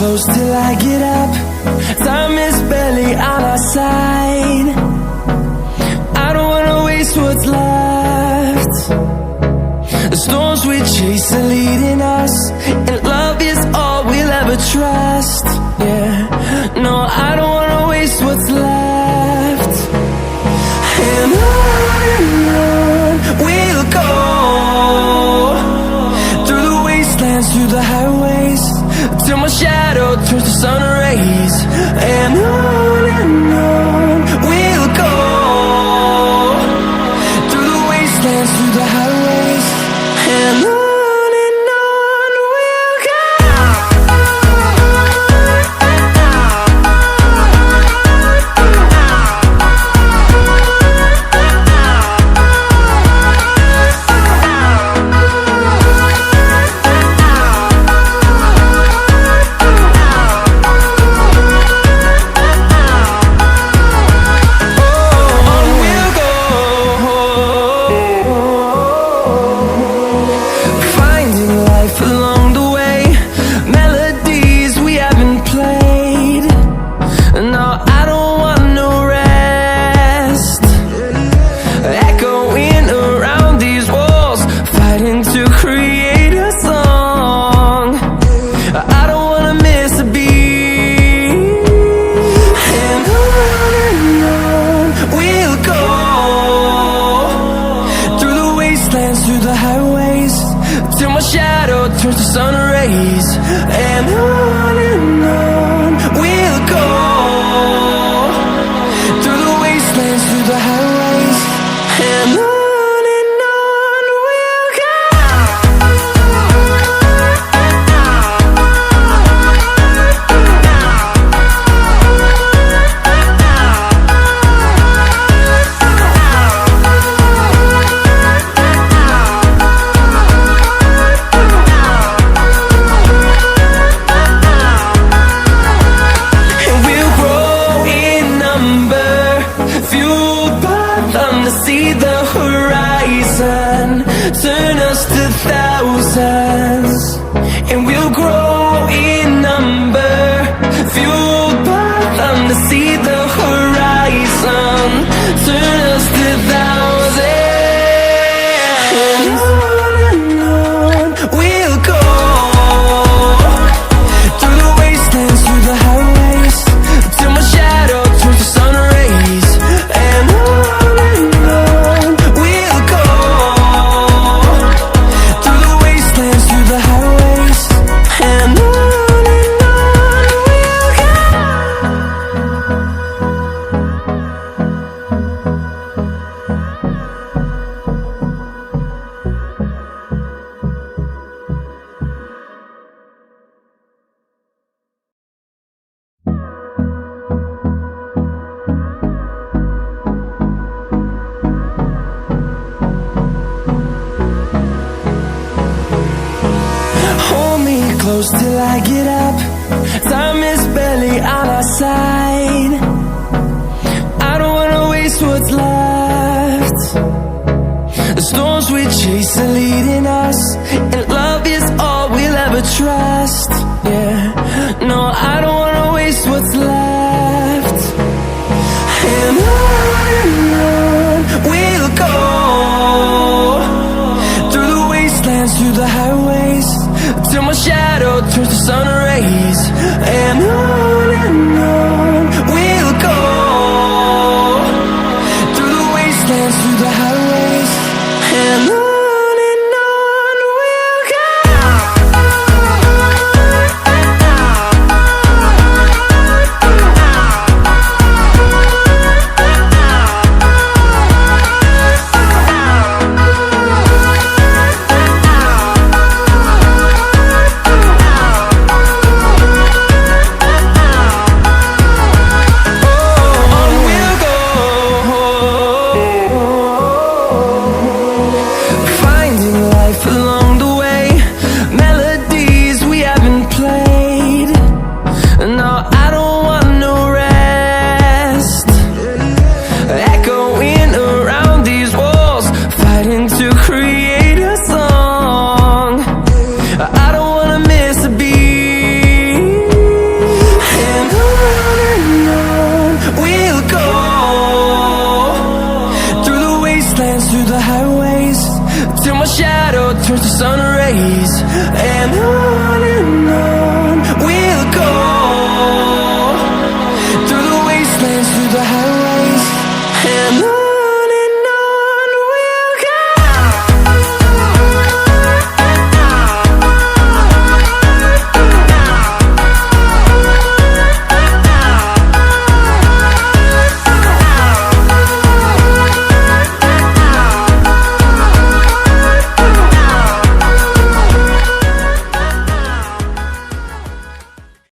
close till I get up. Time is barely on our side. I don't wanna waste what's left. The storms we chase are leading us, and love is all we'll ever trust. Yeah, no, I don't wanna waste what's left. And on we'll go, through the wastelands, through the highways, till my shadow turns to sun rays. And on we'll go, through the wastelands, through the highways, and on we'll go. Turns to sun rays, and on we'll go, through the wastelands, through the highways, and on we'll go. See the horizon, turn us to thousands, and we'll grow in number, fueled by them. To see the horizon, turn us to thousands, and on we'll go, through the wastelands, through the highways, till my shadow turns to sun rays, and on close till I get up. Time is barely on our side. I don't wanna waste what's left. The storms we chase are leading us, and love is all we'll ever trust. Yeah, no, I don't wanna waste what's left. And on we'll go, through the wastelands, through the highways, till my shadow turns to sun rays, and on we'll go, through the wastelands, through the highways, and on we'll go. And